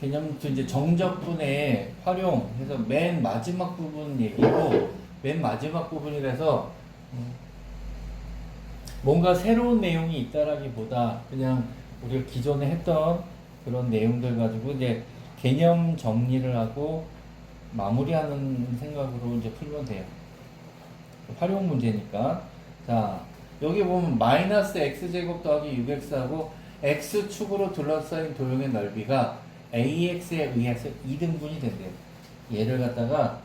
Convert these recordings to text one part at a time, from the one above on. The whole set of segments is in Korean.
개념수 이제 정적분의 활용해서 맨 마지막 부분 얘기고, 맨 마지막 부분이라서 뭔가 새로운 내용이 있다라기보다 그냥 우리가 기존에 했던 그런 내용들 가지고 이제 개념 정리를 하고 마무리하는 생각으로 이제 풀면 돼요. 활용 문제니까. 자, 여기 보면 마이너스 x제곱 더하기 6x하고 x축으로 둘러싸인 도형의 넓이가 ax에 의해서 2등분이 된대요. 얘를 갖다가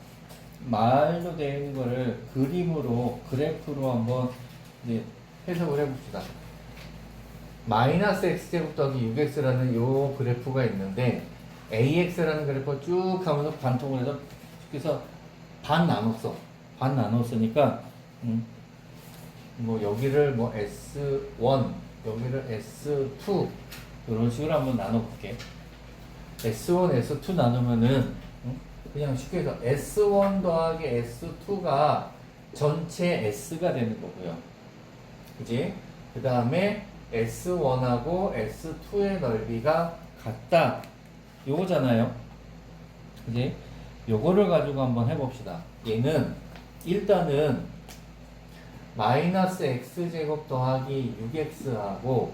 말로 되어 있는 거를 그림으로, 그래프로 한번 이제 해석을 해봅시다. 마이너스 x제곱 더하기 6x라는 요 그래프가 있는데 ax라는 그래프가 쭉 가면서 관통을 해서 그래서 반 나눴어. 반 나눴으니까 뭐 여기를 뭐 S1, 여기를 S2 이런 식으로 한번 나눠볼게. S1, S2 나누면은 그냥 쉽게 해서 S1 더하기 S2가 전체 S가 되는 거고요. 그지? 그 다음에 S1하고 S2의 넓이가 같다. 요거잖아요. 그지? 요거를 가지고 한번 해봅시다. 얘는 일단은 마이너스 x제곱 더하기 6x하고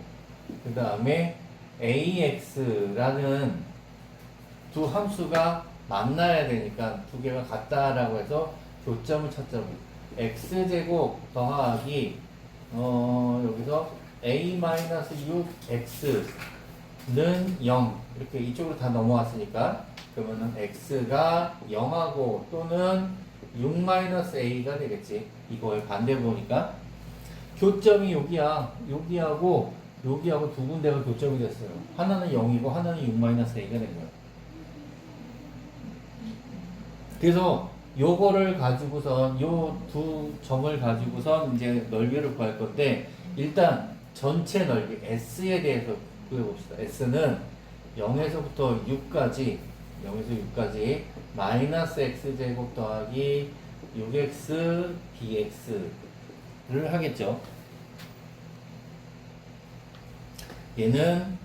그 다음에 ax라는 두 함수가 만나야 되니까 두 개가 같다라고 해서 교점을 찾자고. x제곱 더하기 여기서 a-6x는 0 이렇게 이쪽으로 다 넘어왔으니까 그러면은 x가 0하고 또는 6-a가 되겠지. 이거의 반대 보니까 교점이 여기야. 여기하고 여기하고 두 군데가 교점이 됐어요. 하나는 0이고 하나는 6-a가 된 거야. 그래서 요거를 가지고선 요 두 점을 가지고선 이제 넓이를 구할 건데 일단 전체 넓이 S에 대해서 구해봅시다. S는 0에서부터 6까지 마이너스 x제곱 더하기 6x dx를 하겠죠. 얘는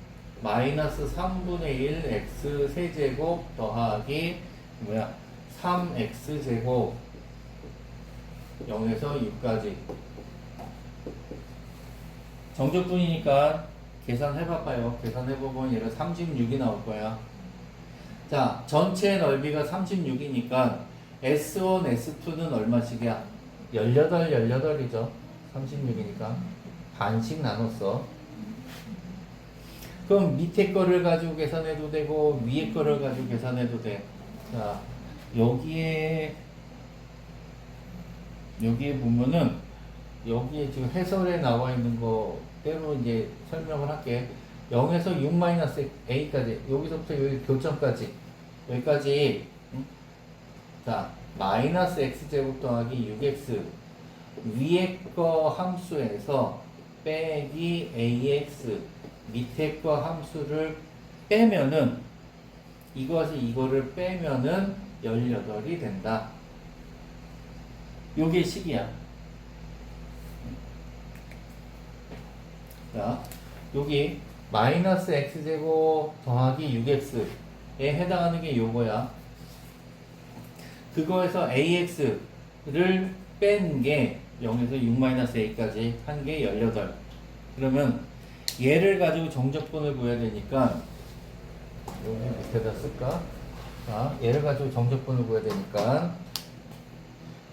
마이너스 3분의 1 x 세제곱 더하기 3x제곱 0에서 6까지 정적분이니까 계산해봐봐요. 계산해보면 얘가 36이 나올 거야. 자, 전체 넓이가 36이니까 S1, S2는 얼마씩이야? 18이죠. 36이니까 반씩 나눴어. 그럼 밑에 거를 가지고 계산해도 되고 위에 거를 가지고 계산해도 돼. 자, 여기에 보면은 여기에 지금 해설에 나와 있는 거대로 이제 설명을 할게. 0에서 6-a까지 여기서부터 여기 교점까지 여기까지 자 마이너스 x제곱 더하기 6x 위에 거 함수에서 빼기 ax 밑에 거 함수를 빼면은 이거를 빼면은 18이 된다. 요게 식이야. 자 여기 마이너스 x제곱 더하기 6x에 해당하는 게 요거야. 그거에서 ax를 뺀 게 0에서 6-a까지 한 게 18. 그러면 얘를 가지고 정적분을 구해야 되니까 여기 밑에다 쓸까? 자, 얘를 가지고 정적분을 구해야 되니까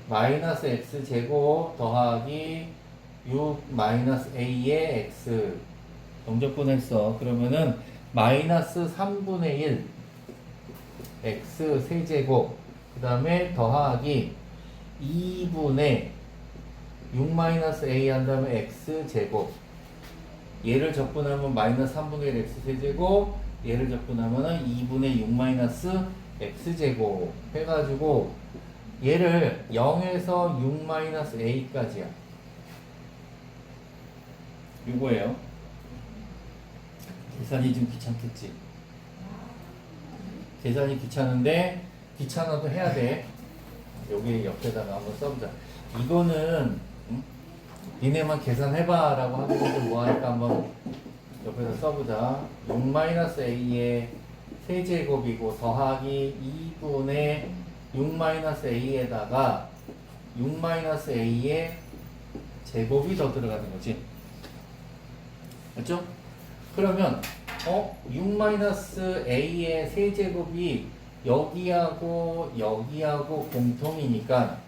마이너스 x제곱 더하기 6-a의 x 정적분 했어. 그러면은 마이너스 3분의 1 x 세제곱 그 다음에 더하기 2분의 6-a 한 다음에 x 제곱 얘를 적분하면 마이너스 3분의 1 x 세제곱 얘를 적분하면 2분의 6-x 제곱 해가지고 얘를 0에서 6-a까지야. 이거예요. 계산이 좀 귀찮겠지. 계산이 귀찮은데 귀찮아도 해야 돼. 여기 옆에다가 한번 써보자. 이거는 니네만 계산해봐 라고 하기는 좀 뭐하니까 한번 옆에다 써보자. 6-a의 세제곱이고 더하기 2분의 6-a에다가 6-a의 제곱이 더 들어가는 거지. 맞죠? 그러면 6-a의 세제곱이 여기하고 여기하고 공통이니까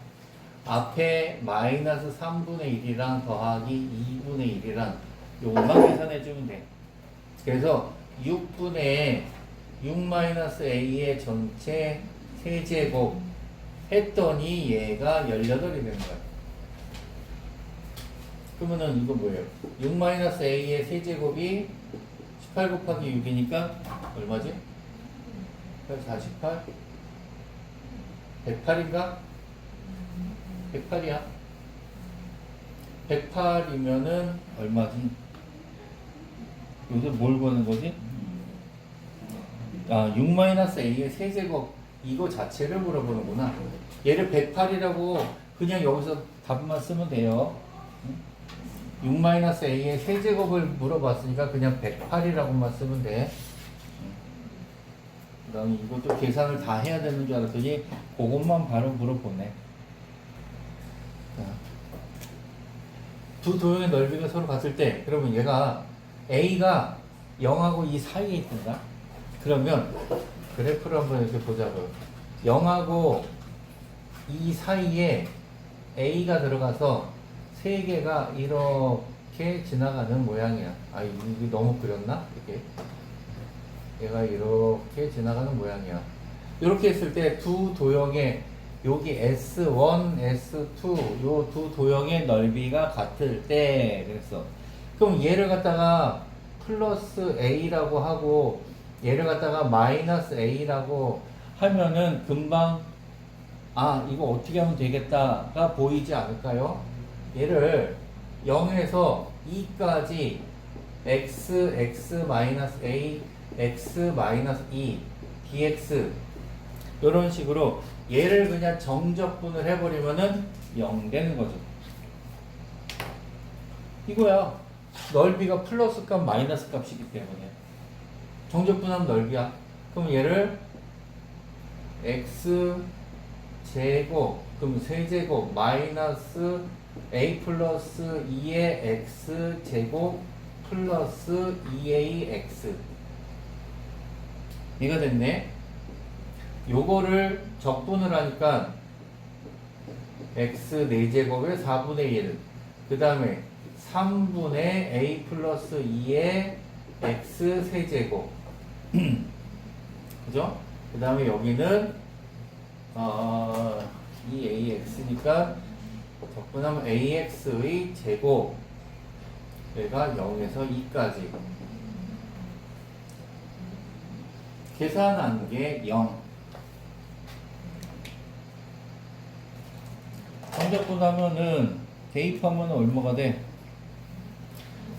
앞에 마이너스 3분의 1이랑 더하기 2분의 1이랑 요것만 계산해주면 돼. 그래서 6분의 6-a의 전체 세제곱 했더니 얘가 18이 되는 거야. 그러면은 이거 뭐예요? 6-a의 세제곱이 18 곱하기 6이니까 얼마지? 48? 108인가? 108이야. 108이면은 얼마지? 여기서 뭘 거는 거지? 6-a의 세제곱 이거 자체를 물어보는구나. 얘를 108이라고 그냥 여기서 답만 쓰면 돼요. 6-a의 세제곱을 물어봤으니까 그냥 108이라고만 쓰면 돼. 그 다음에 이것도 계산을 다 해야 되는 줄 알았더니 그것만 바로 물어보네. 두 도형의 넓이가 서로 같을 때 그러면 얘가 A가 0하고 2 사이에 있던가? 그러면 그래프를 한번 이렇게 보자고요. 0하고 2 사이에 A가 들어가서 세 개가 이렇게 지나가는 모양이야. 아, 이게 너무 그렸나? 이게. 얘가 이렇게 지나가는 모양이야. 이렇게 했을 때 두 도형의 여기 S1, S2 요 두 도형의 넓이가 같을 때 그랬어. 그럼 얘를 갖다가 플러스 A라고 하고 얘를 갖다가 마이너스 A라고 하면은 금방 이거 어떻게 하면 되겠다가 보이지 않을까요? 얘를 0에서 2까지 x, x-a, x-2 dx 이런 식으로 얘를 그냥 정적분을 해버리면은 0 되는 거죠. 이거야. 넓이가 플러스 값, 마이너스 값이기 때문에 정적분하면 넓이야. 그럼 얘를 x 제곱, 그럼 세제곱 마이너스 a 플러스 2의 x 제곱 플러스 2ax 이가 됐네. 요거를 적분을 하니까 x 4제곱에 4분의 1, 그 다음에 3분의 a 플러스 2의 x 세제곱 그죠? 그 다음에 여기는 2ax니까 적분하면 ax의 제곱 얘가 0에서 2까지 계산한 게 0 정적분하면은 대입하면 얼마가 돼?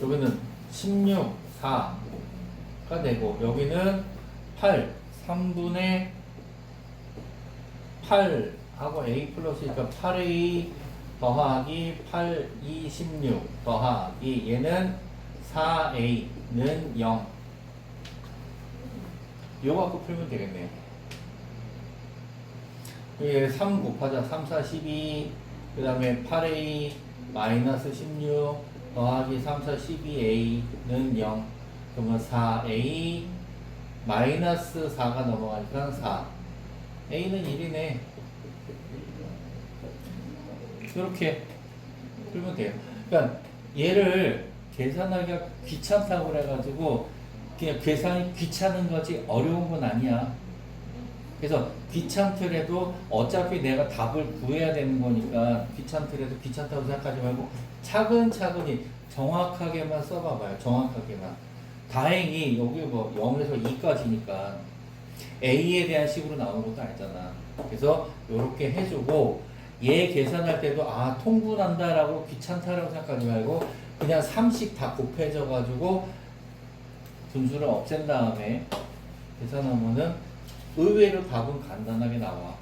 여기는 16, 4가 되고 여기는 8, 3분의 8하고 a 플러스니까 8a 더하기 8, 2, 16 더하기 얘는 4a는 0 요거 갖고 풀면 되겠네요. 여기 3 곱하자 3, 4, 12 그 다음에 8a 마이너스 16 더하기 3, 4, 12a는 0 그러면 4a 마이너스 4가 넘어가니까 4 a는 1이네. 이렇게 풀면 돼요. 그러니까 얘를 계산하기가 귀찮다고 그래가지고 그냥 계산이 귀찮은 거지 어려운 건 아니야. 그래서 귀찮더라도 어차피 내가 답을 구해야 되는 거니까 귀찮더라도 귀찮다고 생각하지 말고 차근차근히 정확하게만 써봐봐요. 정확하게만. 다행히 여기 뭐 0에서 2까지니까 A에 대한 식으로 나오는 것도 아니잖아. 그래서 이렇게 해주고 얘 계산할 때도 통분한다라고 귀찮다라고 생각하지 말고 그냥 30 다 곱해져 가지고 분수를 없앤 다음에 계산하면은 의외로 답은 간단하게 나와.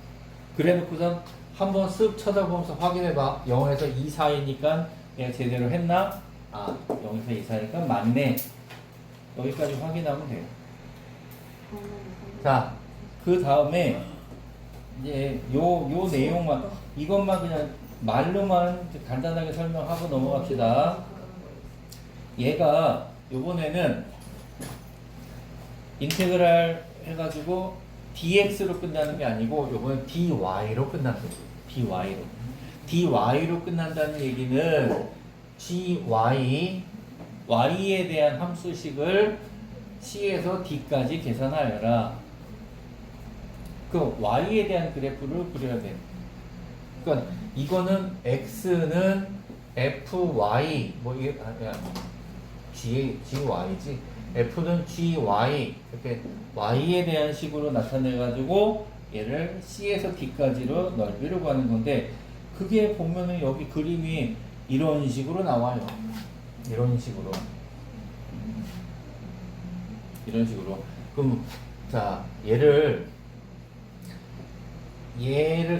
그래 놓고선 한번 쓱 쳐다보면서 확인해봐. 0에서 2 사이니까 내가 제대로 했나? 0에서 2 사이니까 맞네. 여기까지 확인하면 돼요. 자, 그 다음에 이제 요 내용만 이것만 그냥 말로만 간단하게 설명하고 넘어갑시다. 얘가 요번에는 인테그랄 해가지고 dx로 끝나는 게 아니고 요번엔 dy로 끝난다. dy로 끝난다는 얘기는 y에 대한 함수식을 c에서 d까지 계산하여라. 그 y에 대한 그래프를 그려야 돼. 그러니까 이거는 x는 fy 뭐 이게 gy지. f는 gy 이렇게 y에 대한 식으로 나타내 가지고 얘를 c에서 d까지로 넓이를 구하는 건데 그게 보면은 여기 그림이 이런 식으로 나와요. 이런 식으로. 그럼 자 얘를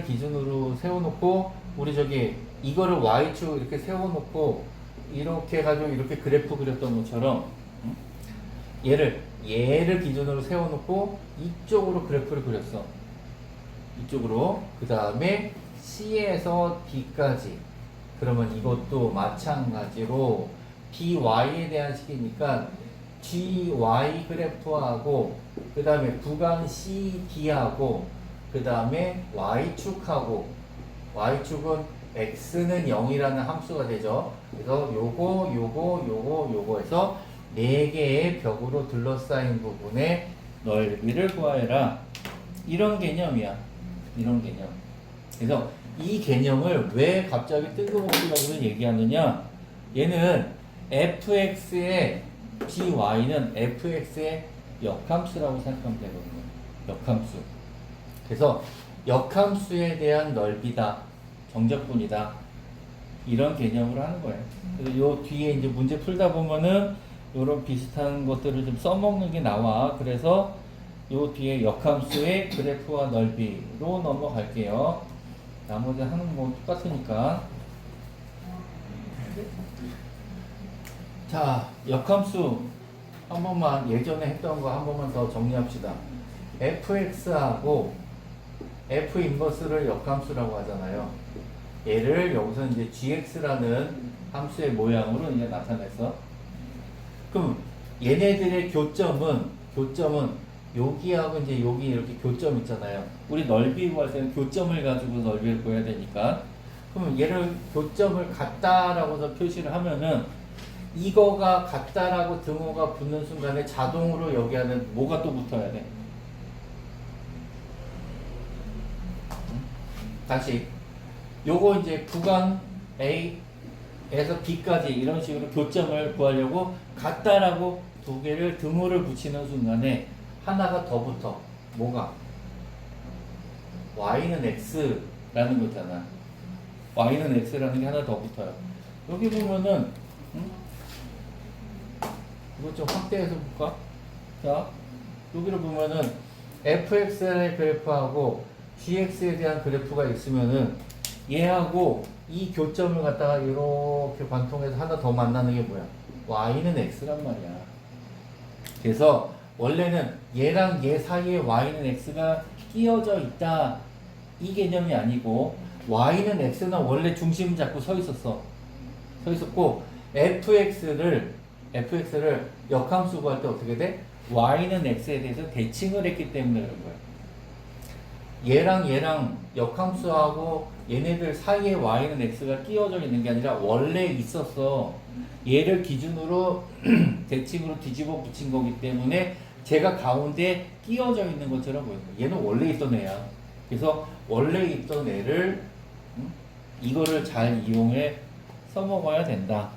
기준으로 세워놓고 우리 저기 이거를 y축 이렇게 세워놓고 이렇게 해가지고 이렇게 그래프 그렸던 것처럼 얘를 기준으로 세워놓고 이쪽으로 그래프를 그렸어. 이쪽으로. 그 다음에 C에서 D까지. 그러면 이것도 마찬가지로 dy에 대한 식이니까 gy 그래프하고 그 다음에 구간 CD하고 그 다음에 y축하고 y축은 x는 0이라는 함수가 되죠. 그래서 요거 해서 4개의 벽으로 둘러싸인 부분의 넓이를 구하여라. 이런 개념이야. 이런 개념. 그래서 이 개념을 왜 갑자기 뜬금없이 여기서 얘기하느냐. 얘는 fx의 gy는 fx의 역함수라고 생각하면 되거든요. 역함수. 그래서 역함수에 대한 넓이다. 정적분이다. 이런 개념으로 하는 거예요. 그래서 요 뒤에 이제 문제 풀다 보면은 요런 비슷한 것들을 좀 써먹는 게 나와. 그래서 요 뒤에 역함수의 그래프와 넓이로 넘어갈게요. 나머지 하는 거 똑같으니까. 자, 역함수 한 번만 예전에 했던 거 한 번만 더 정리합시다. fx하고 f 인버스를 역함수라고 하잖아요. 얘를 여기서 이제 gx라는 함수의 모양으로 이제 나타냈어. 그럼 얘네들의 교점은 여기하고 이제 여기 이렇게 교점 있잖아요. 우리 넓이 구할 때는 교점을 가지고 넓이를 구해야 되니까. 그럼 얘를 교점을 같다라고서 표시를 하면은 이거가 같다라고 등호가 붙는 순간에 자동으로 여기에는 뭐가 또 붙어야 돼? 다시 요거 이제 구간 A에서 B까지 이런 식으로 교점을 구하려고 같다라고 두 개를 등호를 붙이는 순간에 하나가 더 붙어. 뭐가? y는 x라는 거 있잖아. y는 x라는 게 하나 더 붙어요. 여기 보면은 이거 좀 확대해서 볼까? 자, 여기를 보면은 fx의 그래프하고 gx에 대한 그래프가 있으면은 얘하고 이 교점을 갖다가 이렇게 관통해서 하나 더 만나는 게 뭐야? y는 x란 말이야. 그래서 원래는 얘랑 얘 사이에 y는 x가 끼어져 있다 이 개념이 아니고 y는 x는 원래 중심 잡고 서 있었고 fx를 역함수 구할 때 어떻게 돼? y는 x에 대해서 대칭을 했기 때문에 그런 거야. 얘랑 역함수하고 얘네들 사이에 y는 x가 끼어져 있는 게 아니라 원래 있었어. 얘를 기준으로 대칭으로 뒤집어 붙인 거기 때문에 제가 가운데 끼어져 있는 것처럼 보이는 거야. 얘는 원래 있던 애야. 그래서 원래 있던 애를 이거를 잘 이용해 써먹어야 된다.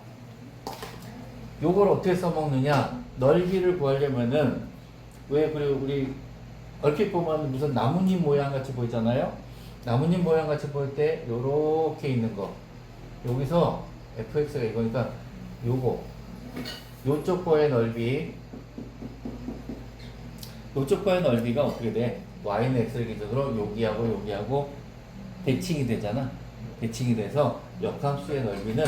요걸 어떻게 써먹느냐? 넓이를 구하려면은 왜 그래 우리 얼핏 보면 무슨 나뭇잎 모양 같이 보이잖아요. 나뭇잎 모양 같이 보일 때 요렇게 있는 거 여기서 fx가 이거니까 요거 요쪽 거의 넓이 요쪽 거의 넓이가 어떻게 돼? y는 x를 기준으로 여기하고 대칭이 되잖아. 대칭이 돼서 역함수의 넓이는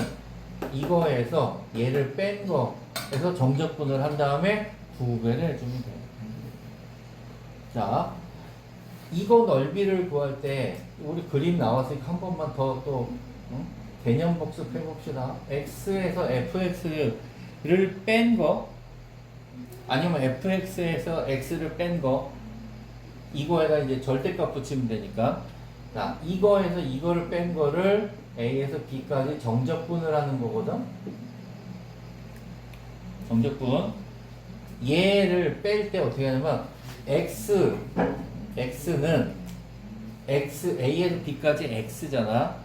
이거에서 얘를 뺀 거에서 정적분을 한 다음에 2배를 해주면 돼. 자, 이거 넓이를 구할 때 우리 그림 나왔으니까 한 번만 더 또 개념 복습해 봅시다. x에서 fx를 뺀 거 아니면 fx에서 x를 뺀 거 이거에다 이제 절대값 붙이면 되니까 자, 이거에서 이거를 뺀 거를 a에서 b까지 정적분을 하는 거거든. 정적분. 얘를 뺄 때 어떻게 하냐면 x는 a에서 b까지 x잖아.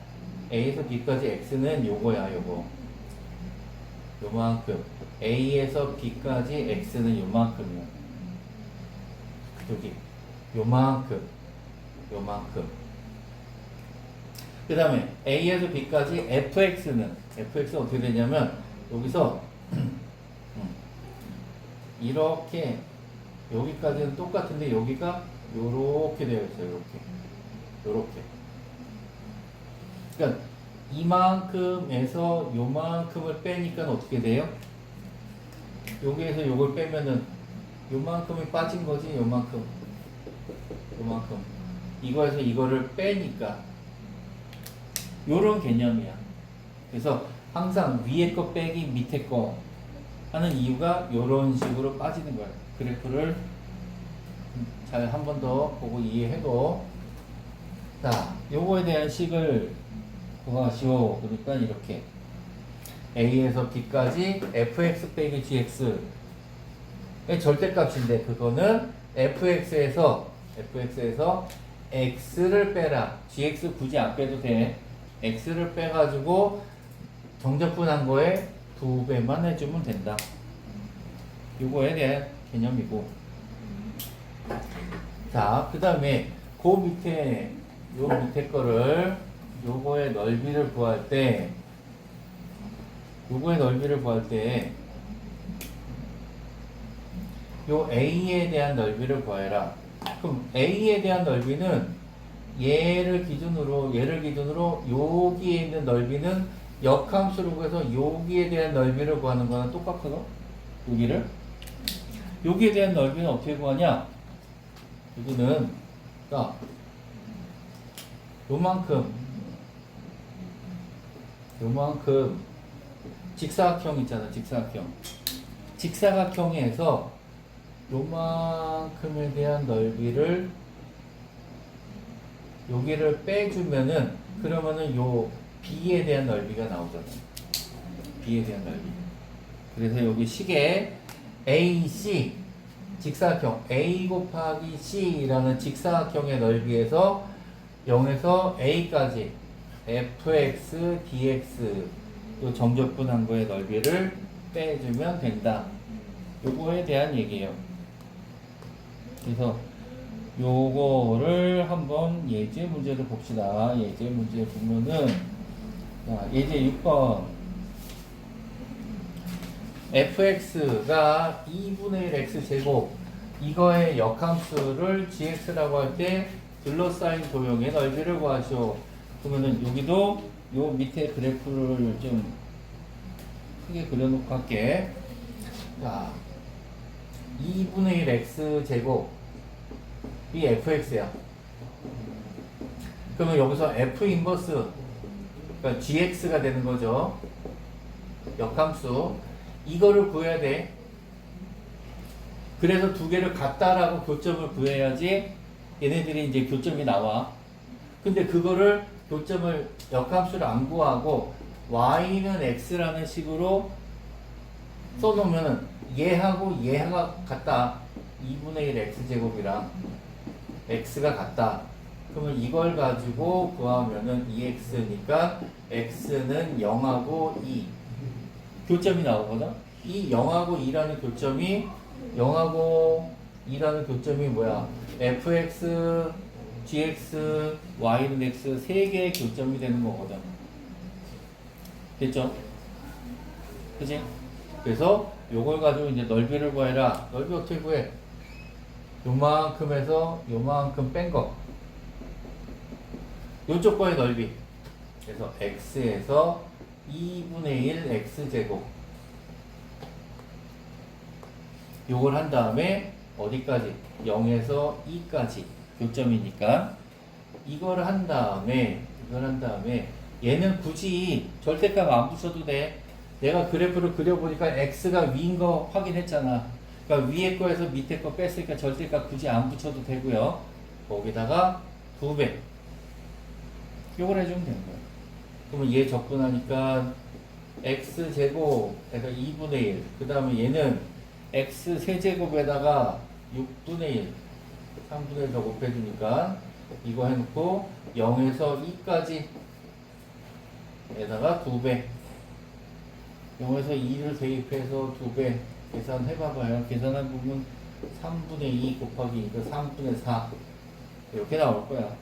a에서 b까지 x는 요거야, 요거. 요만큼. a에서 b까지 x는 요만큼이야. 여기. 요만큼. 그 다음에 a에서 b까지 fx는 어떻게 되냐면 여기서 이렇게 여기까지는 똑같은데 여기가 요렇게 되어 있어요. 요렇게. 그러니까 이만큼에서 요만큼을 빼니까 어떻게 돼요? 여기에서 요걸 빼면은 요만큼이 빠진 거지. 요만큼. 이거에서 이거를 빼니까 요런 개념이야. 그래서 항상 위에 거 빼기 밑에 거 하는 이유가 요런 식으로 빠지는 거야. 그래프를 잘 한 번 더 보고 이해해도 자, 요거에 대한 식을 구하시오. 그러니까 이렇게 a에서 b까지 fx 빼기 gx 절대값인데 그거는 fx에서 x를 빼라. gx 굳이 안 빼도 돼. x를 빼가지고 정적분한 거에 2배만 해주면 된다. 요거에 대한 개념이고. 자, 그 다음에 그 밑에 요 밑에 거를 요거의 넓이를 구할 때 요 a에 대한 넓이를 구해라. 그럼 a에 대한 넓이는 얘를 기준으로 여기에 있는 넓이는 역함수로 구해서 여기에 대한 넓이를 구하는 거는 똑같거든. 여기에 대한 넓이는 어떻게 구하냐? 여기는 자 요만큼 직사각형 있잖아. 직사각형에서 요만큼에 대한 넓이를 여기를 빼주면은 그러면은 요 B에 대한 넓이가 나오잖아. B에 대한 넓이. 그래서 여기 식에 AC 직사각형 A 곱하기 C라는 직사각형의 넓이에서 0에서 A까지 fx, dx 요 정적분한 거의 넓이를 빼주면 된다. 요거에 대한 얘기예요. 그래서 요거를 한번 예제 문제를 봅시다. 예제 문제 보면은 자, 예제 6번 fx가 2분의 1 x제곱 이거의 역함수를 gx라고 할 때 둘러싸인 도형의 넓이를 구하시오. 그러면은 여기도 요 밑에 그래프를 좀 크게 그려놓고 할게. 자, 2분의 1 x제곱 이 fx야. 그러면 여기서 f 인버스 그러니까 gx가 되는 거죠. 역함수 이거를 구해야 돼. 그래서 두 개를 같다라고 교점을 구해야지 얘네들이 이제 교점이 나와. 근데 그거를 교점을 역함수를 안 구하고 y는 x라는 식으로 써놓으면은 얘가 같다. 2분의 1 x제곱이랑 x가 같다. 그러면 이걸 가지고 구하면은 2x니까 x는 0하고 2 교점이 나오거든. 이 0하고 2라는 교점이 뭐야? fx, gx, y는 x 세 개의 교점이 되는 거거든. 됐죠? 그치? 그래서 요걸 가지고 이제 넓이를 구해라. 넓이 어떻게 구해? 요만큼에서 요만큼 뺀 거. 요쪽 거의 넓이. 그래서 x에서 2분의 1 x제곱. 요걸 한 다음에 어디까지? 0에서 2까지 교점이니까 이걸 한 다음에 얘는 굳이 절대값 안 붙여도 돼. 내가 그래프를 그려보니까 x가 위인 거 확인했잖아. 그러니까 위에 거에서 밑에 거 뺐으니까 절대값 굳이 안 붙여도 되고요. 거기다가 2배. 요걸 해주면 되는 거야. 그러면 얘 접근하니까 x제곱에서 2분의 1. 그 다음에 얘는 x 세제곱에다가 6분의 1. 3분의 1 더 곱해주니까 이거 해놓고 0에서 2까지 에다가 2배. 0에서 2를 대입해서 2배. 계산해봐봐요. 계산한 부분 3분의 2 곱하기 3분의 4. 이렇게 나올 거야.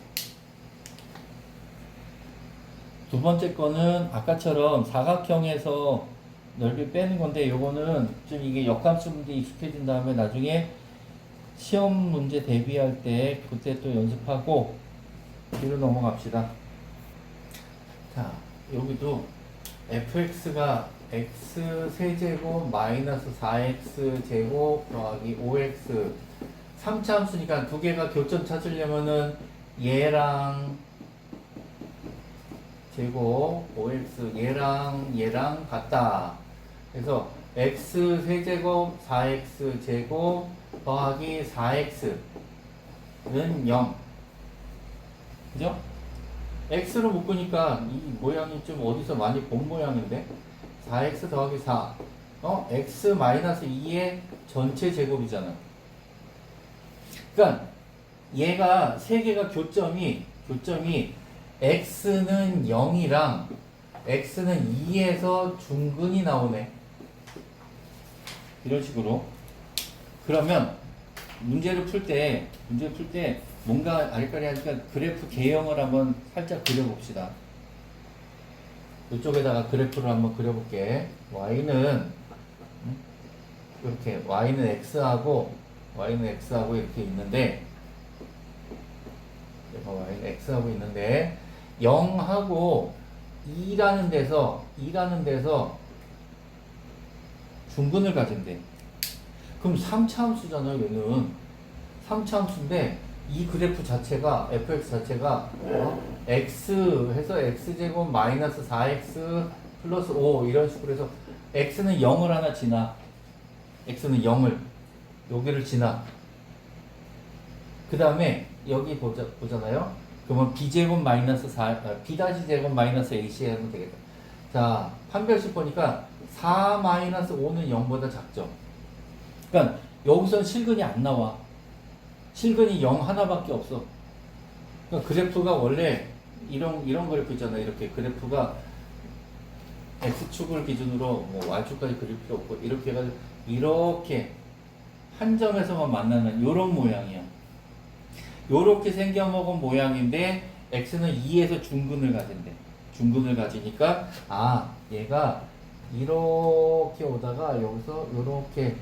두 번째 거는 아까처럼 사각형에서 넓이 빼는 건데 요거는 좀 이게 역함수 문제 익숙해진 다음에 나중에 시험 문제 대비할 때 그때 또 연습하고 뒤로 넘어갑시다. 자, 여기도 fx가 x 세제곱 마이너스 4x 제곱 더하기 5x 3차 함수니까 두 개가 교점 찾으려면은 얘랑 제곱 5x 얘랑 같다. 그래서 x 세제곱 4x 제곱 더하기 4x는 0. 그죠? x로 묶으니까 이 모양이 좀 어디서 많이 본 모양인데 4x 더하기 4 x 마이너스 2의 전체 제곱이잖아. 그러니까 얘가 세 개가 교점이 x는 0이랑 x는 2에서 중근이 나오네. 이런 식으로. 그러면 문제를 풀 때 뭔가 아리까리하니까 그래프 개형을 한번 살짝 그려봅시다. 이쪽에다가 그래프를 한번 그려볼게. y는 이렇게 y는 x하고 이렇게 있는데 y는 x하고 있는데 0하고 2라는 데서 중근을 가진대. 그럼 3차 함수잖아요. 얘는 3차 함수인데 이 그래프 자체가 fx 자체가 x 해서 x제곱 마이너스 4x 플러스 5 이런 식으로 해서 x는 0을 하나 지나. x는 0을 여기를 지나. 그 다음에 여기 보잖아요. 그러면 b제곱 마이너스 b-제곱 마이너스 ac 하면 되겠다. 자, 판별식 보니까 4 마이너스 5는 0보다 작죠. 그러니까 여기서 실근이 안 나와. 실근이 0 하나밖에 없어. 그러니까 그래프가 원래 이런 그래프 있잖아요. 이렇게 그래프가 x축을 기준으로 뭐 y축까지 그릴 필요 없고 이렇게 해가지고 이렇게 한 점에서만 만나는 요런 모양이야. 요렇게 생겨먹은 모양인데 x는 2에서 중근을 가진대. 중근을 가지니까 얘가 이렇게 오다가 여기서 요렇게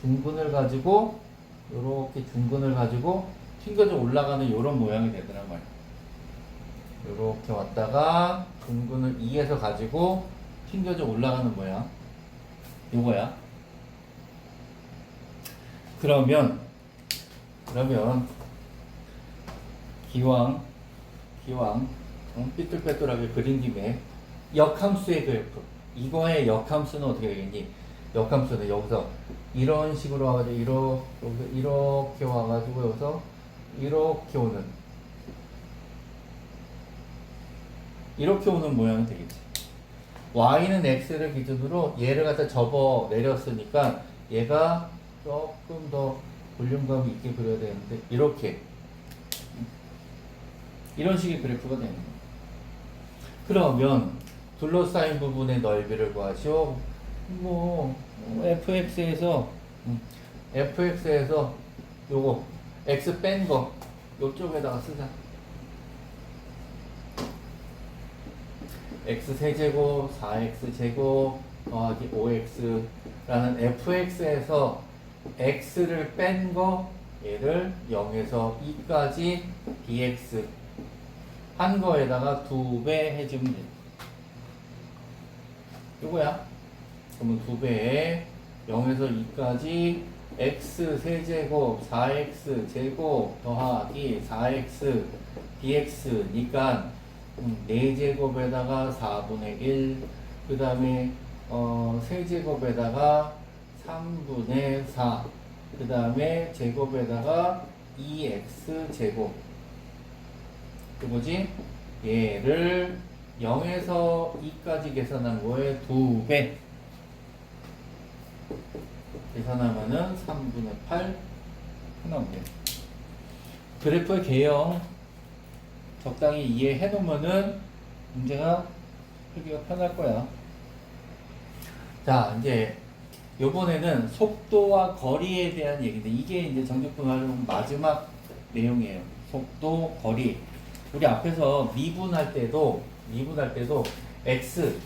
중근을 가지고 튕겨져 올라가는 요런 모양이 되더란 말이야. 요렇게 왔다가 중근을 2에서 가지고 튕겨져 올라가는 모양. 요거야. 그러면 기왕 삐뚤빼뚤하게 그린 김에 역함수의 그래프. 이거의 역함수는 어떻게 되겠니? 역함수는 여기서 이런 식으로 와가지고 이렇게 와가지고 여기서 이렇게 오는 모양이 되겠지. y는 x를 기준으로 얘를 갖다 접어 내렸으니까 얘가 조금 더 볼륨감이 있게 그려야 되는데 이런 식의 그래프가 되는 거예요. 그러면 둘러싸인 부분의 넓이를 구하시오. fx에서 요거 x 뺀 거 요쪽에다가 쓰자. x 세제곱 4x 제곱 더하기 5x라는 fx에서 x를 뺀 거 얘를 0에서 2까지 dx 한 거에다가 2배 해주면 돼. 요거야. 그러면 2배에 0에서 2까지 x 세제곱 4x 제곱 더하기 4x dx니까 4제곱에다가 4분의 1, 그 다음에 세제곱에다가 3분의 4, 그 다음에 제곱에다가 2x 제곱. 그거지? 얘를 0에서 2까지 계산한 거에 2배. 계산하면은 3분의 8 나오네. 그래프의 개형 적당히 이해해 놓으면은 문제가 풀기가 편할 거야. 자, 이제 요번에는 속도와 거리에 대한 얘기인데 이게 이제 정적분 활용 마지막 내용이에요. 속도, 거리. 우리 앞에서 미분할 때도 x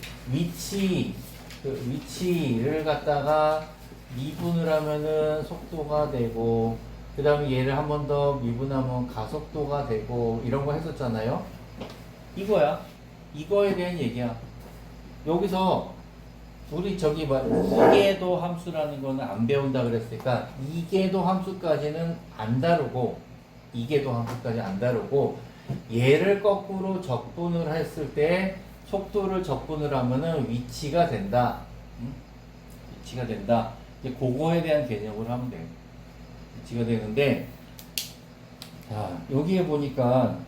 위치를 갖다가 미분을 하면은 속도가 되고, 그 다음에 얘를 한 번 더 미분하면 가속도가 되고, 이런 거 했었잖아요. 이거야. 이거에 대한 얘기야. 여기서 우리 저기 이계도 함수라는 거는 안 배운다 그랬으니까 이계도 함수까지는 안 다루고, 이계도 함수까지 안 다루고, 얘를 거꾸로 적분을 했을 때 속도를 적분을 하면은 위치가 된다. 위치가 된다. 이제 그거에 대한 개념을 하면 돼요. 위치가 되는데, 자, 여기에 보니까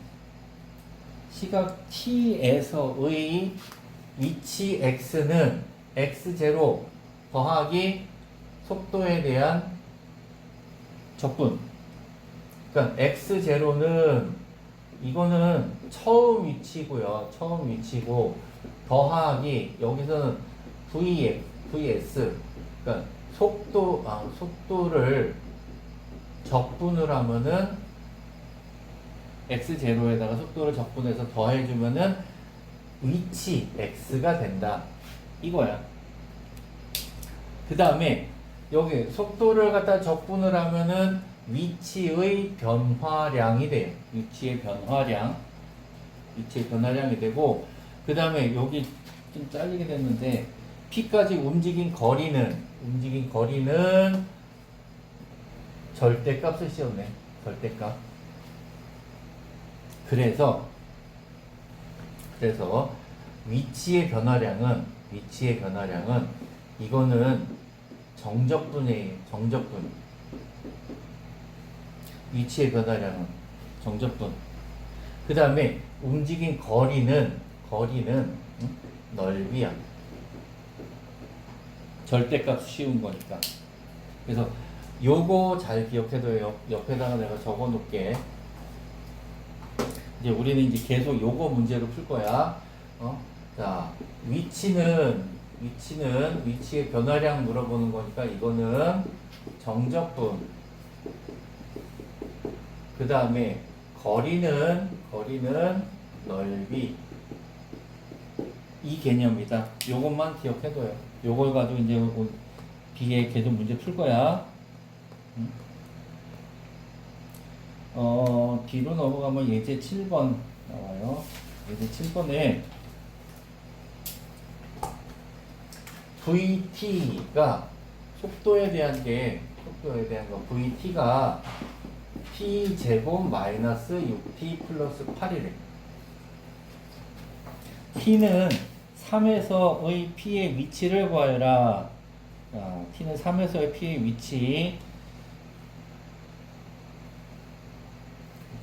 시각 t에서의 위치 x는 x0 더하기 속도에 대한 적분. 그러니까 x0는 이거는 처음 위치고요. 처음 위치고 더하기 여기서는 vs 그러니까 속도를 적분을 하면은 x0에다가 속도를 적분해서 더해주면은 위치 x가 된다. 이거야. 그 다음에 여기 속도를 갖다 적분을 하면은 위치의 변화량이 돼요. 위치의 변화량이 되고, 그 다음에 여기 좀 잘리게 됐는데 P까지 움직인 거리는 절대값을 씌웠네. 절대값. 그래서 위치의 변화량은 이거는 정적분이에요. 정적분. 위치의 변화량은 정적분. 그 다음에 움직인 거리는 넓이야. 절대값 쉬운 거니까. 그래서 요거 잘 기억해둬요. 옆에다가 내가 적어 놓을게. 이제 우리는 이제 계속 요거 문제로 풀 거야. 자, 위치의 변화량 물어보는 거니까 이거는 정적분. 그 다음에 거리는 넓이. 이 개념이다. 요것만 기억해둬요. 요걸 가지고 이제 B의 계속 문제 풀 거야. 뒤로 넘어가면 예제 7번 나와요. 예제 7번에 VT가 속도에 대한 거 VT가 T제곱 마이너스 6T 플러스 8이래. T는 3에서의 P의 위치를 구하여라. T는 3에서의 P의 위치.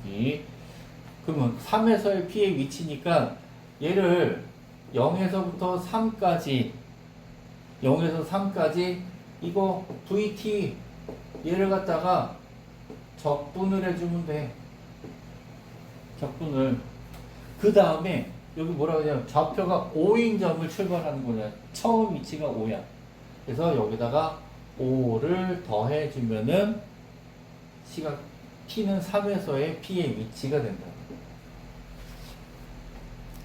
여기. 그러면 3에서의 P의 위치니까 얘를 0에서부터 3까지 이거 VT 얘를 갖다가 적분을 해주면 돼. 적분을. 그 다음에 여기 뭐라고 하냐면 좌표가 5인 점을 출발하는 거냐. 처음 위치가 5야. 그래서 여기다가 5를 더해주면은 시각 T는 3에서의 P의 위치가 된다.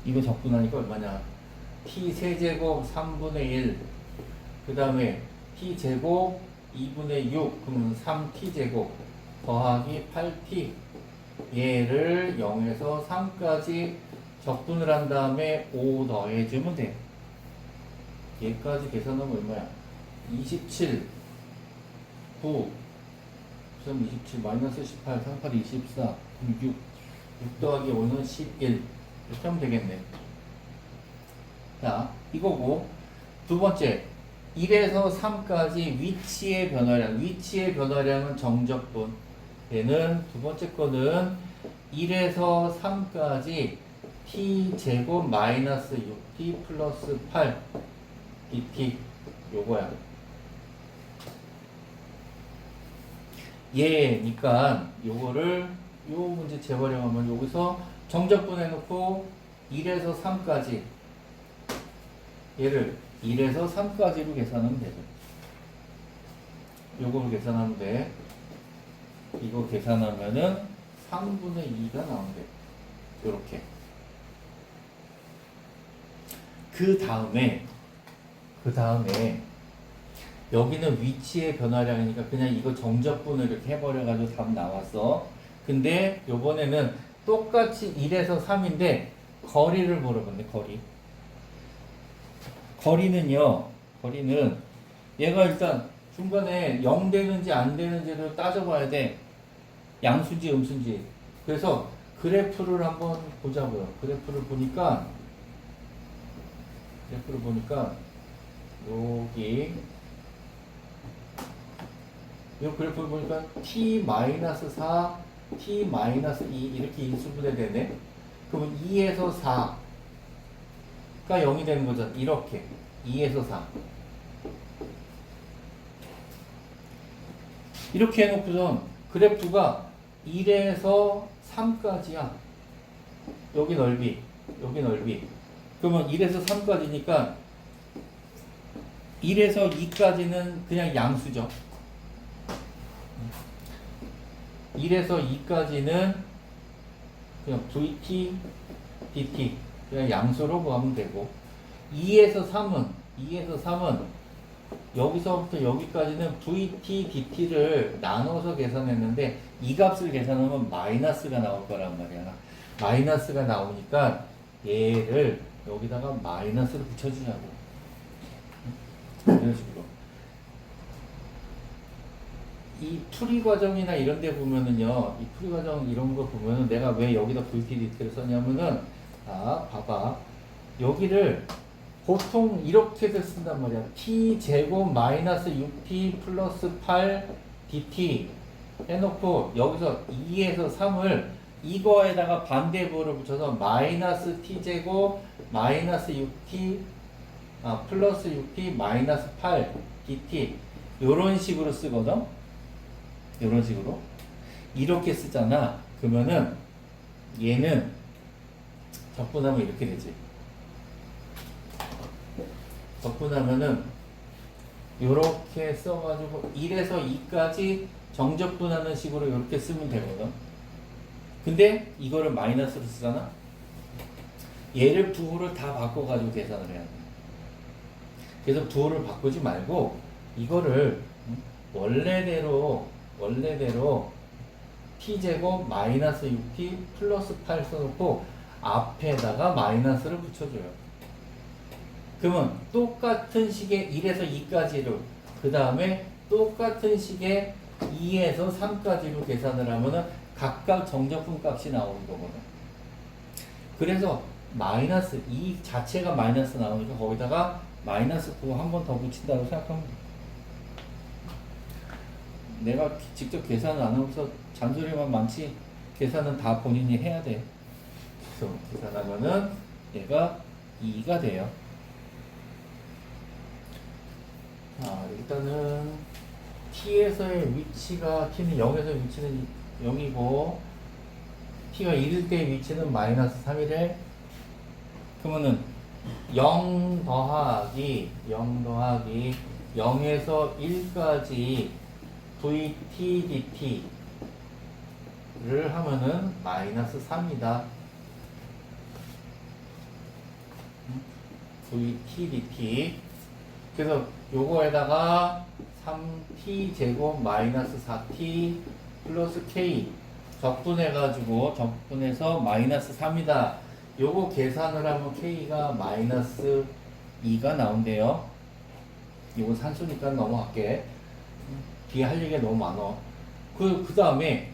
이거 적분하니까 얼마냐. T 세제곱 3분의 1. 그 다음에 T제곱 2분의 6. 그러면 3T제곱. 더하기 8T. 얘를 0에서 3까지 적분을 한 다음에 5 더해주면 돼. 얘까지 계산하면 얼마야? 27, 9, 13, 27, 마이너스 18, 38, 24, 6, 6 더하기 5는 11. 이렇게 하면 되겠네. 자, 이거고. 두 번째, 1에서 3까지 위치의 변화량. 위치의 변화량은 정적분. 얘는 두 번째 거는 1에서 3까지 t제곱 마이너스 6t 플러스 8 dt 요거야. 얘니까 요거를 요 문제 재활용하면 여기서 정적분 해놓고 1에서 3까지 얘를 1에서 3까지로 계산하면 되죠. 요거를 계산하면 돼. 이거 계산하면은 3분의 2가 나온대. 요렇게. 그 다음에 여기는 위치의 변화량이니까 그냥 이거 정적분을 이렇게 해버려가지고 답 나왔어. 근데 요번에는 똑같이 1에서 3인데 거리를 물어본대. 거리는 얘가 일단 중간에 0 되는지 안 되는지를 따져봐야 돼. 양수인지 음수인지. 그래서 그래프를 한번 보자고요. 그래프를 보니까 여기 이 그래프를 보니까 t-4, t-2 이렇게 인수분해 되네. 그러면 2에서 4가 0이 되는 거죠. 이렇게 2에서 4 이렇게 해놓고선 그래프가 1에서 3까지야. 여기 넓이. 그러면 1에서 3까지니까 1에서 2까지는 그냥 양수죠. 1에서 2까지는 그냥 VT, DT 그냥 양수로 구하면 되고 2에서 3은 여기서부터 여기까지는 VT, DT를 나눠서 계산했는데 이 값을 계산하면 마이너스가 나올 거란 말이야. 마이너스가 나오니까 얘를 여기다가 마이너스를 붙여주자고. 이런 식으로. 이 풀이 과정이나 이런 데 보면은요, 이 풀이 과정 이런 거 보면은 내가 왜 여기다 VT, DT를 썼냐면은, 봐봐. 여기를 보통 이렇게들 쓴단 말이야. t제곱 마이너스 6t 플러스 8 dt 해놓고 여기서 2에서 3을 이거에다가 반대부호를 붙여서 마이너스 t제곱 마이너스 6t 플러스 6t 마이너스 8 dt 요런 식으로 쓰거든. 요런 식으로 이렇게 쓰잖아. 그러면은 얘는 적분하면 이렇게 되지. 적분하면은 요렇게 써가지고 1에서 2까지 정적분하는 식으로 이렇게 쓰면 되거든. 근데 이거를 마이너스로 쓰잖아. 얘를 부호를 다 바꿔가지고 계산을 해야 돼. 그래서 부호를 바꾸지 말고 이거를 원래대로 t제곱 마이너스 6t 플러스 8 써놓고 앞에다가 마이너스를 붙여줘요. 그러면 똑같은 식의 1에서 2까지로 그 다음에 똑같은 식의 2에서 3까지로 계산을 하면은 각각 정적분 값이 나오는 거거든. 그래서 마이너스 이 자체가 마이너스 나오니까 거기다가 마이너스 9 한 번 더 붙인다고 생각하면 돼. 내가 직접 계산을 안 하면서 잔소리만 많지 계산은 다 본인이 해야 돼. 그래서 계산하면은 얘가 2가 돼요. 일단은 t에서의 위치가 t는 0에서 위치는 0이고 t가 1일 때의 위치는 마이너스 3이래. 그러면은 0 더하기 0에서 1까지 vt dt를 하면은 마이너스 3이다. vt dt 그래서 요거에다가 3t 제곱 마이너스 4t 플러스 k 적분해서 마이너스 3이다. 요거 계산을 하면 k가 마이너스 2가 나온대요. 요거 산수니까 넘어갈게. 뒤에 할 얘기가 너무 많어. 그 다음에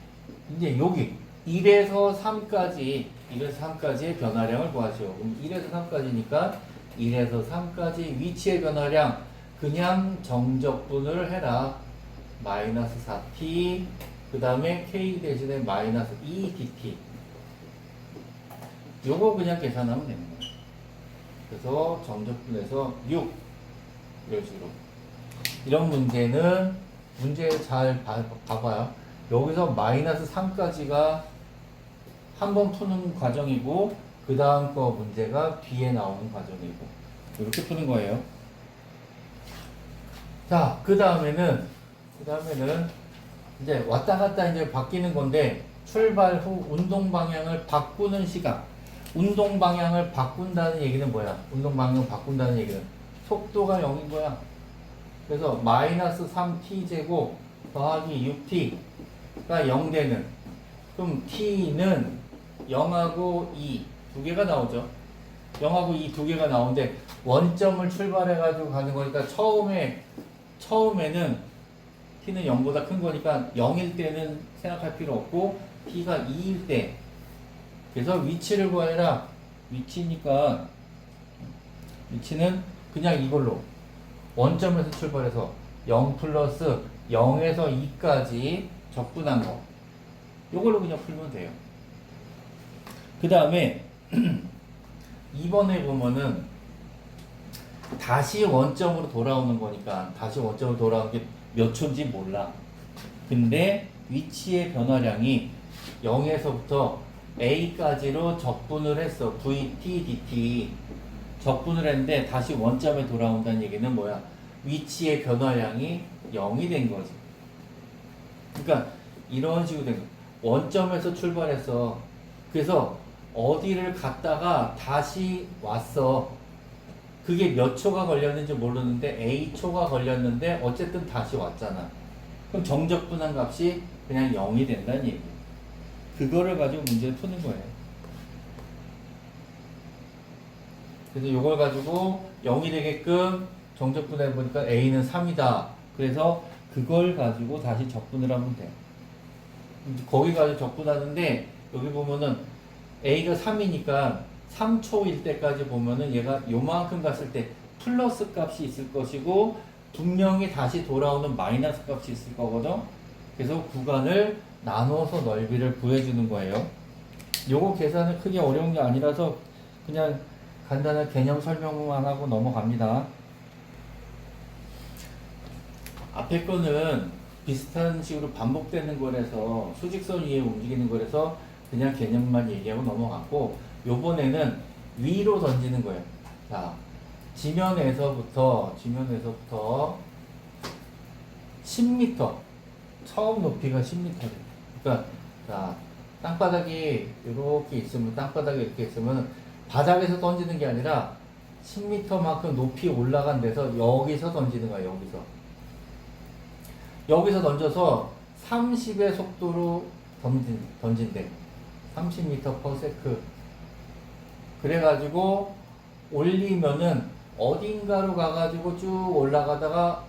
이제 여기 1에서 3까지의 변화량을 구하시오. 그럼 1에서 3까지니까 1에서 3까지 위치의 변화량 그냥 정적분을 해라. 마이너스 4t 그 다음에 k 대신에 마이너스 2dt 요거 그냥 계산하면 되는 거예요. 그래서 정적분에서 6 이런 식으로 이런 문제는 문제 잘 봐봐요. 여기서 마이너스 3까지가 한 번 푸는 과정이고 그 다음 거 문제가 뒤에 나오는 과정이고 이렇게 푸는 거예요. 자, 그 다음에는 이제 왔다 갔다 이제 바뀌는 건데 출발 후 운동 방향을 바꾸는 시간. 운동 방향을 바꾼다는 얘기는 뭐야? 운동 방향을 바꾼다는 얘기는 속도가 0인 거야. 그래서 마이너스 3t 제곱 더하기 6t가 0 되는 그럼 t는 0하고 2 두 개가 나오죠. 0하고 2 두 개가 나오는데 원점을 출발해 가지고 가는 거니까 처음에는 t는 0보다 큰 거니까 0일 때는 생각할 필요 없고 t가 2일 때 그래서 위치를 구하라. 위치니까 위치는 그냥 이걸로 원점에서 출발해서 0 플러스 0에서 2까지 적분한 거 이걸로 그냥 풀면 돼요. 그 다음에 2번에 보면은 다시 원점으로 돌아오는 거니까 다시 원점으로 돌아오는 게 몇 초인지 몰라. 근데 위치의 변화량이 0에서부터 a까지로 적분을 했어. vt, dt 적분을 했는데 다시 원점에 돌아온다는 얘기는 뭐야? 위치의 변화량이 0이 된 거지. 그러니까 이런 식으로 된 거야. 원점에서 출발해서 그래서 어디를 갔다가 다시 왔어. 그게 몇 초가 걸렸는지 모르는데 A초가 걸렸는데 어쨌든 다시 왔잖아. 그럼 정적분한 값이 그냥 0이 된다는 얘기야. 그거를 가지고 문제를 푸는 거예요. 그래서 이걸 가지고 0이 되게끔 정적분해 보니까 A는 3이다. 그래서 그걸 가지고 다시 적분을 하면 돼. 거기 가지고 적분하는데 여기 보면은 A가 3이니까 3초일 때까지 보면은 얘가 요만큼 갔을 때 플러스 값이 있을 것이고 분명히 다시 돌아오는 마이너스 값이 있을 거거든. 그래서 구간을 나눠서 넓이를 구해주는 거예요. 요거 계산은 크게 어려운 게 아니라서 그냥 간단한 개념 설명만 하고 넘어갑니다. 앞에 거는 비슷한 식으로 반복되는 거라서 수직선 위에 움직이는 거라서 그냥 개념만 얘기하고 넘어갔고 요번에는 위로 던지는 거예요. 자, 지면에서부터 10m 처음 높이가 10m 돼요. 그러니까 자, 땅바닥이 이렇게 있으면 땅바닥이 이렇게 있으면 바닥에서 던지는 게 아니라 10m만큼 높이 올라간 데서 여기서 던지는 거야. 여기서 던져서 30의 속도로 던진대. 30m/s. 그래가지고 올리면은 어딘가로 가가지고 쭉 올라가다가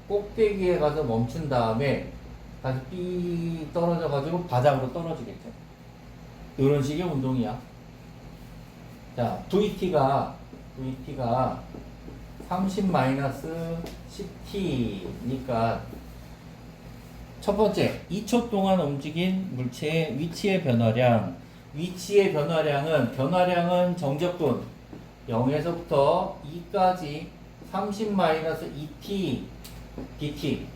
꼭대기에 가서 멈춘 다음에 다시 삐 떨어져가지고 바닥으로 떨어지겠죠. 이런 식의 운동이야. 자, VT가 30-10t니까 첫 번째, 2초 동안 움직인 물체의 위치의 변화량은 정적분 0에서부터 2까지 30-2t dt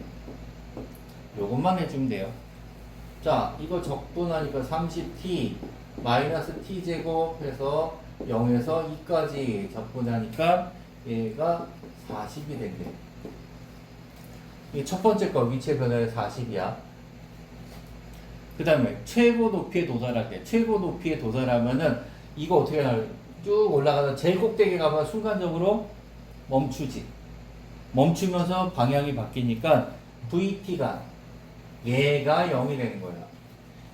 요것만 해주면 돼요. 자, 이거 적분하니까 30t 마이너스 t 제곱 해서 0에서 2까지 적분하니까 얘가 40이 된대. 이 첫 번째 거 위치의 변화량 40이야. 그 다음에 최고 높이에 도달하게. 최고 높이에 도달하면은 이거 어떻게 하냐. 쭉 올라가다 제일 꼭대기 가면 순간적으로 멈추지. 멈추면서 방향이 바뀌니까 VT가 얘가 0이 되는 거야.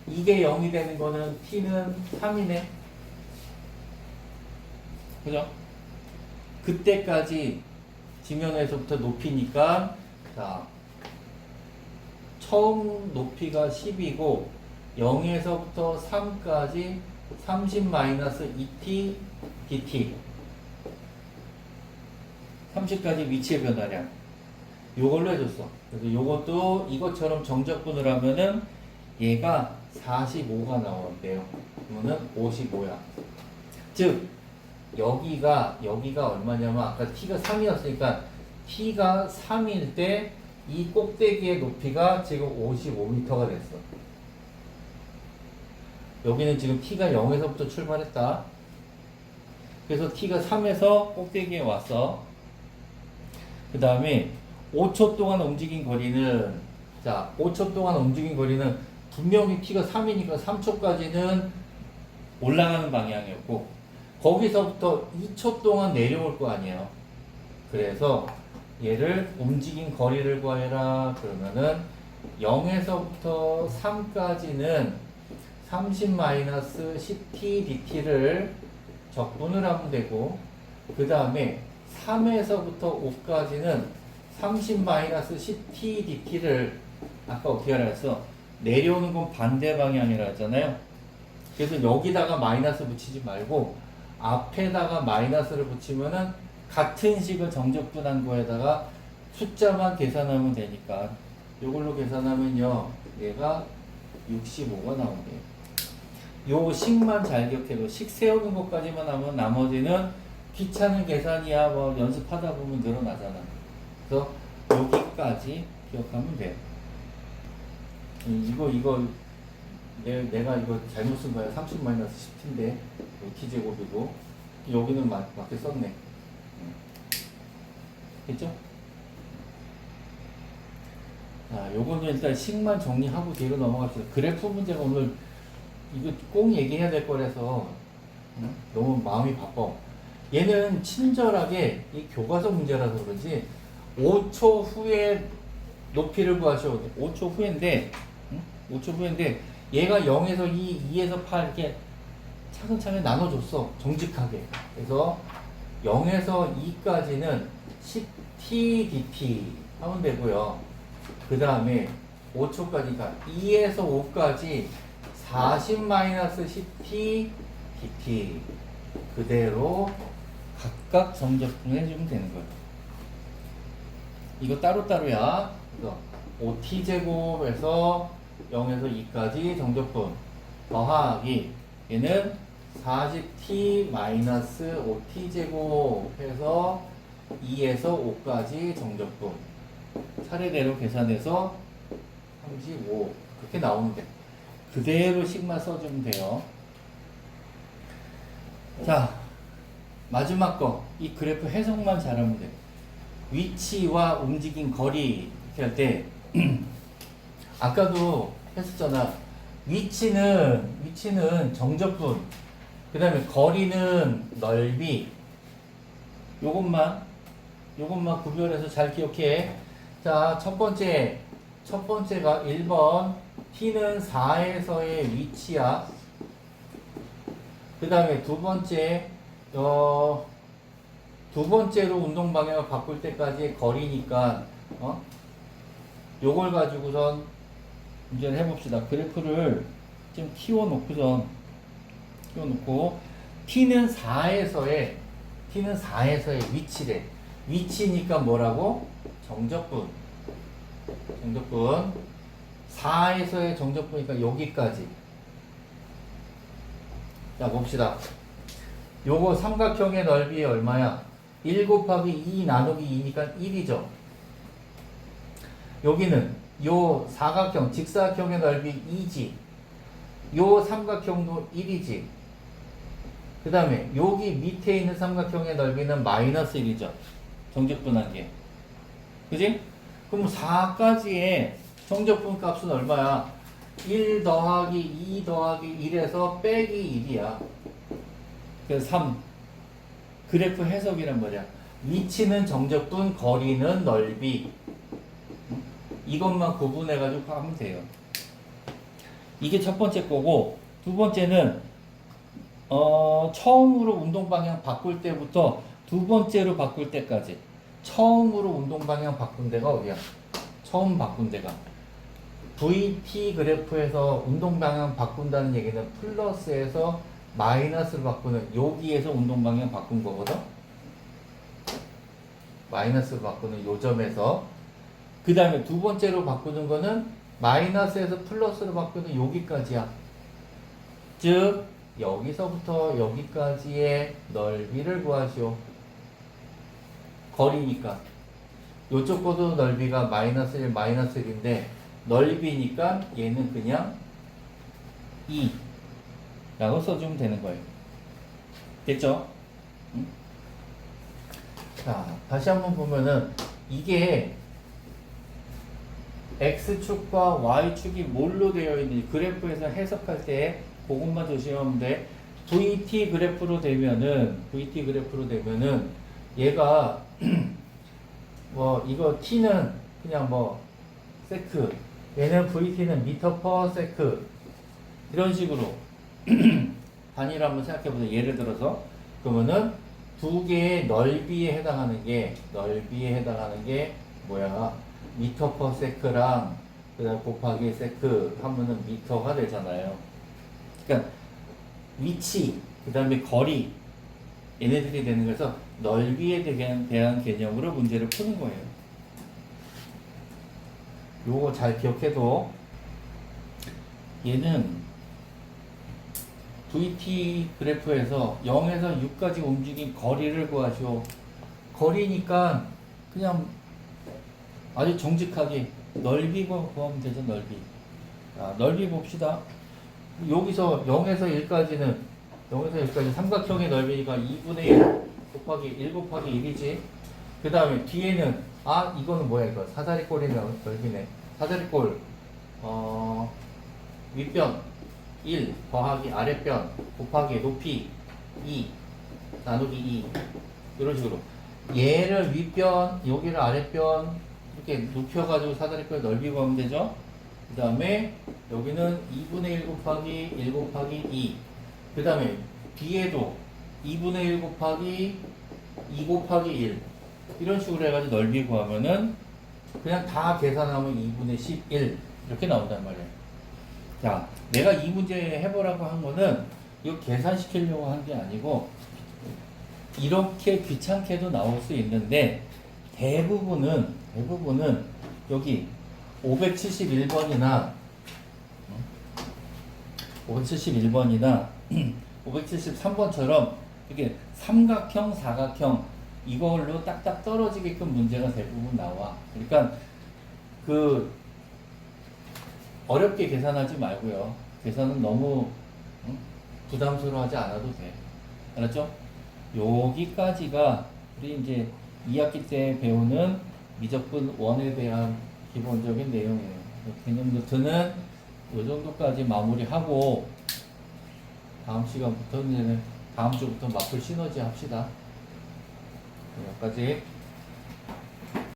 이게 0이 되는 거는 T는 3이네. 그죠? 그때까지 지면에서부터 높이니까 자 처음 높이가 10이고 0에서부터 3까지 30-2t dt 30까지 위치의 변화량 요걸로 해줬어. 그래서 요것도 이것처럼 정적분을 하면은 얘가 45가 나온대요. 그러면은 55야. 즉 여기가 얼마냐면 아까 t가 3이었으니까 t가 3일 때 이 꼭대기의 높이가 지금 55m가 됐어. 여기는 지금 t가 0에서부터 출발했다. 그래서 t가 3에서 꼭대기에 왔어. 그 다음에 5초 동안 움직인 거리는, 자, 5초 동안 움직인 거리는 분명히 t가 3이니까 3초까지는 올라가는 방향이었고, 거기서부터 2초 동안 내려올 거 아니에요. 그래서 얘를 움직인 거리를 구해라. 그러면은 0에서부터 3까지는 30-10t dt를 적분을 하면 되고, 그 다음에 3에서부터 5까지는 30-10t dt를 아까 어떻게 하라 했어? 내려오는 건 반대 방향이라 했잖아요. 그래서 여기다가 마이너스 붙이지 말고 앞에다가 마이너스를 붙이면은 같은 식을 정적분한 거에다가 숫자만 계산하면 되니까 이걸로 계산하면요 얘가 65가 나온대요. 요 식만 잘 기억해도 식 세우는 것까지만 하면 나머지는 귀찮은 계산이야. 뭐 연습하다 보면 늘어나잖아. 그래서 여기까지 기억하면 돼. 이거 내가 이거 잘못 쓴 거야. 30-10t인데 t제곱이고 여기는 맞게 썼네. 됐죠? 자, 요거는 일단 식만 정리하고 뒤로 넘어갑시다. 그래프 문제가 오늘 이거 꼭 얘기해야 될 거라서 너무 마음이 바빠. 얘는 친절하게 이 교과서 문제라서 그런지 5초 후에 높이를 구하셔도 돼. 5초 후인데 5초 후인데 얘가 0에서 2, 2에서 8 이렇게 차근차근 나눠줬어. 정직하게. 그래서 0에서 2까지는 10t dt 하면 되고요. 그 다음에 5초까지가 2에서 5까지 40-10t dt 그대로 각각 정적분 해주면 되는 거예요. 이거 따로따로야. 그래서 5t제곱에서 0에서 2까지 정적분 더하기 얘는 40t-5t제곱 해서 2에서 5까지 정적분 차례대로 계산해서 35 그렇게 나오는데 그대로 식만 써주면 돼요. 자 마지막 거 이 그래프 해석만 잘하면 돼. 위치와 움직인 거리 이렇게 할 때 아까도 했었잖아. 위치는 정적분 그 다음에 거리는 넓이 요것만 구별해서 잘 기억해. 자, 첫 번째가 1번 t는 4에서의 위치야. 그 다음에 두 번째로 운동 방향을 바꿀 때까지의 거리니까 요걸 가지고선 문제를 해봅시다. 그래프를 좀 키워놓고 t는 4에서의 위치래. 위치니까 뭐라고? 정적분 4에서의 정적분이니까 여기까지. 자 봅시다. 요거 삼각형의 넓이 얼마야? 1 곱하기 2 나누기 2니까 1이죠. 여기는 요 사각형 직사각형의 넓이 2지. 요 삼각형도 1이지. 그 다음에 여기 밑에 있는 삼각형의 넓이는 마이너스 1이죠. 정적분한 게. 그지? 그럼 4까지의 정적분 값은 얼마야? 1 더하기 2 더하기 1에서 빼기 1이야. 그래서 3. 그래프 해석이란 말이야. 위치는 정적분, 거리는 넓이. 이것만 구분해가지고 하면 돼요. 이게 첫 번째 거고, 두 번째는 처음으로 운동 방향 바꿀 때부터 두 번째로 바꿀 때까지 처음으로 운동 방향 바꾼 데가 어디야? 처음 바꾼 데가 VT 그래프에서 운동 방향 바꾼다는 얘기는 플러스에서 마이너스로 바꾸는 여기에서 운동 방향 바꾼 거거든. 마이너스로 바꾸는 요 점에서. 그 다음에 두 번째로 바꾸는 거는 마이너스에서 플러스로 바꾸는 여기까지야. 즉 여기서부터 여기까지의 넓이를 구하시오. 거리니까. 요쪽 것도 넓이가 마이너스 1, 마이너스 1인데 넓이니까 얘는 그냥 2 라고 써주면 되는 거예요. 됐죠? 응? 자, 다시 한번 보면은 이게 X축과 Y축이 뭘로 되어 있는지 그래프에서 해석할 때 그것만 조심하면 돼. VT 그래프로 되면은 얘가 뭐 이거 T는 그냥 뭐 세크, 얘는 VT는 미터 퍼 세크 이런 식으로 단위를 한번 생각해 보세요. 예를 들어서 그러면은 두 개의 넓이에 해당하는 게 뭐야? 미터 퍼 세크랑 그다음 곱하기 세크 하면은 미터가 되잖아요. 그러니까 위치, 그다음에 거리 얘네들이 되는 거에서 넓이에 대한 개념으로 문제를 푸는 거예요. 요거 잘 기억해도 얘는 VT 그래프에서 0에서 6까지 움직인 거리를 구하시오. 거리니까 그냥 아주 정직하게 넓이 구하면 되죠. 넓이. 자, 넓이 봅시다. 여기서 0에서 1까지 삼각형의 넓이니까 2분의 1 곱하기 1 곱하기 1이지. 그 다음에 뒤에는 이거는 뭐야 이거 사다리꼴의 넓이네. 사다리꼴 윗변 1 더하기 아랫변 곱하기 높이 2 나누기 2 이런 식으로 얘를 윗변 여기를 아랫변 이렇게 눕혀가지고 사다리꼴 넓이 구하면 되죠. 그 다음에 여기는 2분의 1 곱하기 1 곱하기 2 그 다음에 뒤에도 2분의 1 곱하기 2 곱하기 1 이런 식으로 해가지고 넓이 구하면은 그냥 다 계산하면 2분의 11 이렇게 나온단 말이에요. 자, 내가 이 문제 해보라고 한 거는 이거 계산시키려고 한 게 아니고 이렇게 귀찮게도 나올 수 있는데 대부분은 여기 571번이나 573번처럼 이렇게 삼각형, 사각형 이걸로 딱딱 떨어지게끔 문제가 대부분 나와. 그러니까 그 어렵게 계산하지 말고요. 계산은 너무 부담스러워하지 않아도 돼. 알았죠? 여기까지가 우리 이제 2학기 때 배우는 미적분 1에 대한 기본적인 내용이에요. 개념 노트는 이 정도까지 마무리하고 다음 시간부터는 다음 주부터 마플 시너지 합시다. 여기까지.